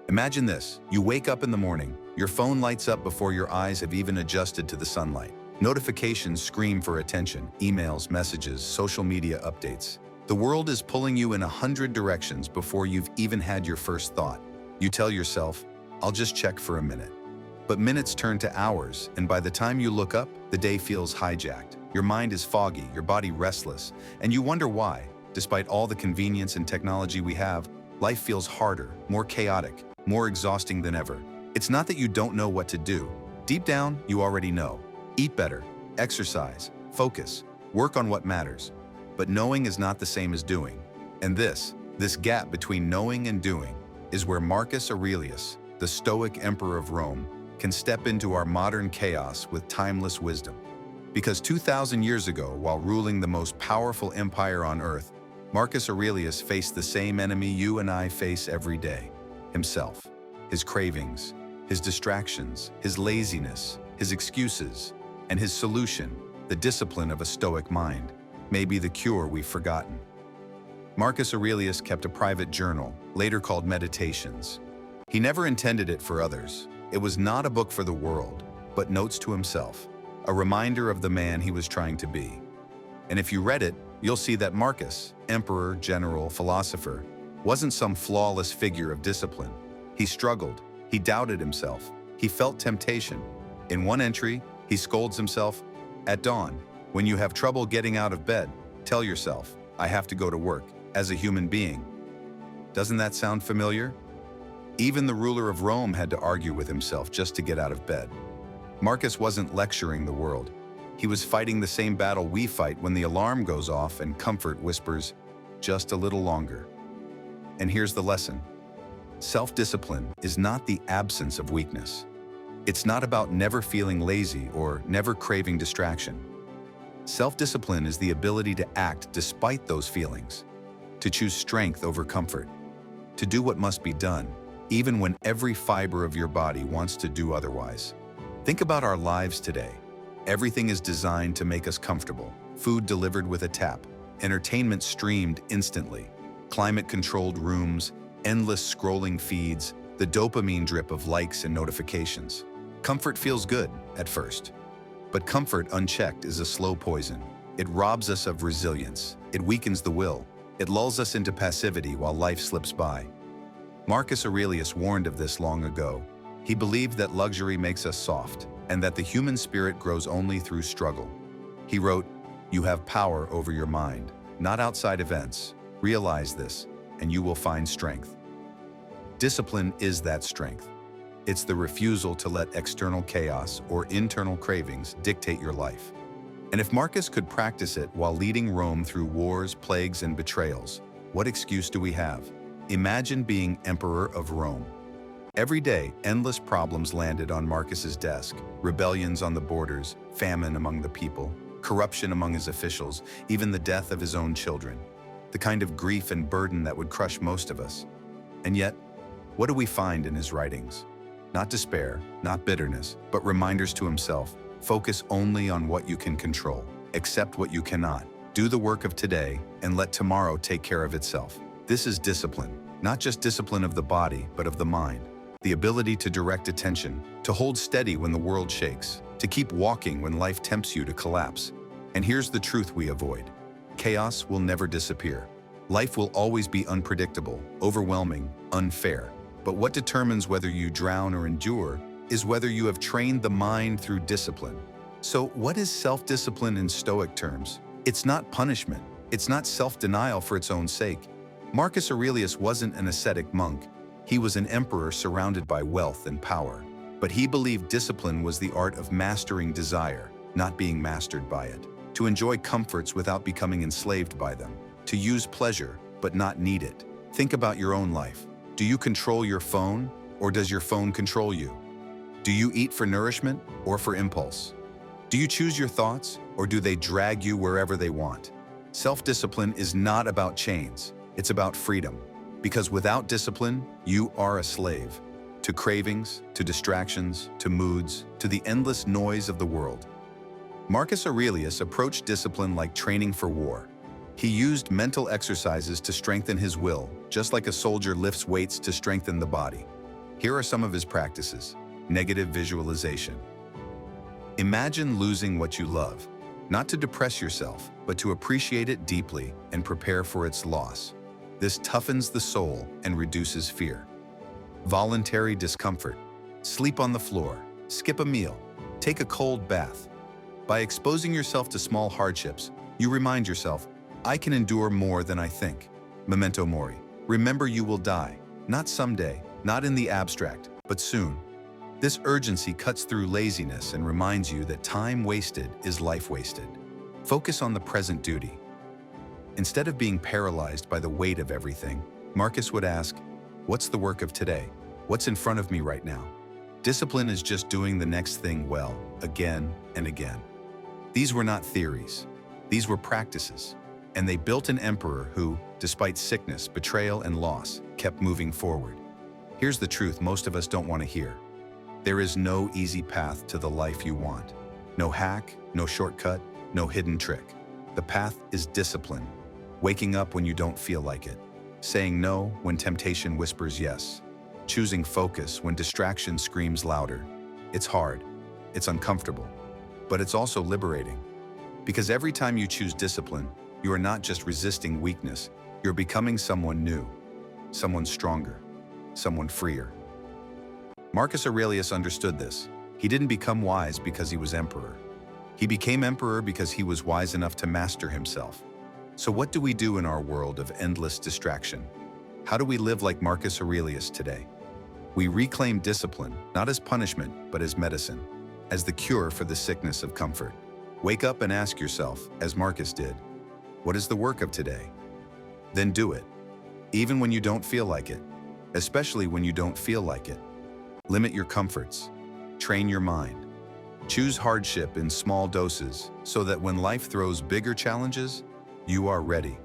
Imagine this, you wake up in the morning, your phone lights up before your eyes have even adjusted to the sunlight. Notifications scream for attention, emails, messages, social media updates. The world is pulling you in 100 directions before you've even had your first thought. You tell yourself, I'll just check for a minute. But minutes turn to hours, and by the time you look up, the day feels hijacked. Your mind is foggy, your body restless, and you wonder why. Despite all the convenience and technology we have, life feels harder, more chaotic, more exhausting than ever. It's not that you don't know what to do. Deep down, you already know. Eat better, exercise, focus, work on what matters. But knowing is not the same as doing. And this gap between knowing and doing is where Marcus Aurelius, the Stoic emperor of Rome, can step into our modern chaos with timeless wisdom. Because 2,000 years ago, while ruling the most powerful empire on earth, Marcus Aurelius faced the same enemy you and I face every day: himself, his cravings, his distractions, his laziness, his excuses, and his solution, the discipline of a Stoic mind, may be the cure we've forgotten. Marcus Aurelius kept a private journal, later called Meditations. He never intended it for others. It was not a book for the world, but notes to himself, a reminder of the man he was trying to be. And if you read it, you'll see that Marcus, emperor, general, philosopher, wasn't some flawless figure of discipline. He struggled, he doubted himself, he felt temptation. In one entry, he scolds himself, "At dawn, when you have trouble getting out of bed, tell yourself, I have to go to work, as a human being." Doesn't that sound familiar? Even the ruler of Rome had to argue with himself just to get out of bed. Marcus wasn't lecturing the world. He was fighting the same battle we fight when the alarm goes off and comfort whispers, "Just a little longer." And here's the lesson. Self-discipline is not the absence of weakness. It's not about never feeling lazy or never craving distraction. Self-discipline is the ability to act despite those feelings, to choose strength over comfort, to do what must be done, even when every fiber of your body wants to do otherwise. Think about our lives today. Everything is designed to make us comfortable. Food delivered with a tap, entertainment streamed instantly, climate-controlled rooms, endless scrolling feeds, the dopamine drip of likes and notifications. Comfort feels good at first, but comfort unchecked is a slow poison. It robs us of resilience. It weakens the will. It lulls us into passivity while life slips by. Marcus Aurelius warned of this long ago. He believed that luxury makes us soft, and that the human spirit grows only through struggle. He wrote, "You have power over your mind, not outside events. Realize this, and you will find strength." Discipline is that strength. It's the refusal to let external chaos or internal cravings dictate your life. And if Marcus could practice it while leading Rome through wars, plagues, and betrayals, what excuse do we have? Imagine being emperor of Rome. Every day, endless problems landed on Marcus's desk: rebellions on the borders, famine among the people, corruption among his officials, even the death of his own children. The kind of grief and burden that would crush most of us. And yet, what do we find in his writings? Not despair, not bitterness, but reminders to himself: focus only on what you can control, accept what you cannot, do the work of today, and let tomorrow take care of itself. This is discipline, not just discipline of the body, but of the mind. The ability to direct attention, to hold steady when the world shakes, to keep walking when life tempts you to collapse. And here's the truth we avoid. Chaos will never disappear. Life will always be unpredictable, overwhelming, unfair. But what determines whether you drown or endure is whether you have trained the mind through discipline. So what is self-discipline in Stoic terms? It's not punishment. It's not self-denial for its own sake. Marcus Aurelius wasn't an ascetic monk. He was an emperor surrounded by wealth and power. But he believed discipline was the art of mastering desire, not being mastered by it. To enjoy comforts without becoming enslaved by them. To use pleasure, but not need it. Think about your own life. Do you control your phone, or does your phone control you? Do you eat for nourishment or for impulse? Do you choose your thoughts, or do they drag you wherever they want? Self-discipline is not about chains. It's about freedom. Because without discipline, you are a slave. To cravings, to distractions, to moods, to the endless noise of the world. Marcus Aurelius approached discipline like training for war. He used mental exercises to strengthen his will, just like a soldier lifts weights to strengthen the body. Here are some of his practices. Negative visualization. Imagine losing what you love, not to depress yourself, but to appreciate it deeply and prepare for its loss. This toughens the soul and reduces fear. Voluntary discomfort. Sleep on the floor, skip a meal, take a cold bath. By exposing yourself to small hardships, you remind yourself, I can endure more than I think. Memento mori. Remember you will die, not someday, not in the abstract, but soon. This urgency cuts through laziness and reminds you that time wasted is life wasted. Focus on the present duty. Instead of being paralyzed by the weight of everything, Marcus would ask, what's the work of today? What's in front of me right now? Discipline is just doing the next thing well, again and again. These were not theories. These were practices. And they built an emperor who, despite sickness, betrayal, and loss, kept moving forward. Here's the truth most of us don't want to hear. There is no easy path to the life you want. No hack, no shortcut, no hidden trick. The path is discipline. Waking up when you don't feel like it. Saying no when temptation whispers yes. Choosing focus when distraction screams louder. It's hard. It's uncomfortable. But it's also liberating. Because every time you choose discipline, you are not just resisting weakness, you're becoming someone new, someone stronger, someone freer. Marcus Aurelius understood this. He didn't become wise because he was emperor. He became emperor because he was wise enough to master himself. So what do we do in our world of endless distraction? How do we live like Marcus Aurelius today? We reclaim discipline, not as punishment, but as medicine, as the cure for the sickness of comfort. Wake up and ask yourself, as Marcus did, what is the work of today? Then do it, even when you don't feel like it, especially when you don't feel like it. Limit your comforts. Train your mind. Choose hardship in small doses so that when life throws bigger challenges, you are ready.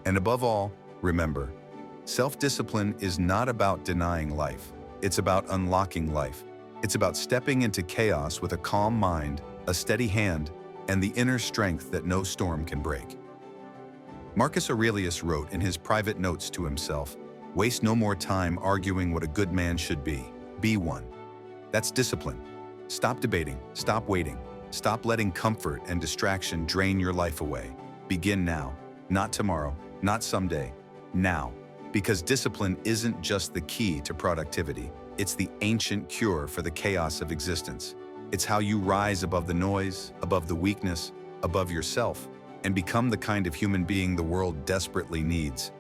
And above all, remember, self-discipline is not about denying life. It's about unlocking life. It's about stepping into chaos with a calm mind, a steady hand, and the inner strength that no storm can break. Marcus Aurelius wrote in his private notes to himself, "Waste no more time arguing what a good man should be. Be one." That's discipline. Stop debating, stop waiting, stop letting comfort and distraction drain your life away. Begin now, not tomorrow, not someday, now. Because discipline isn't just the key to productivity, it's the ancient cure for the chaos of existence. It's how you rise above the noise, above the weakness, above yourself, and become the kind of human being the world desperately needs.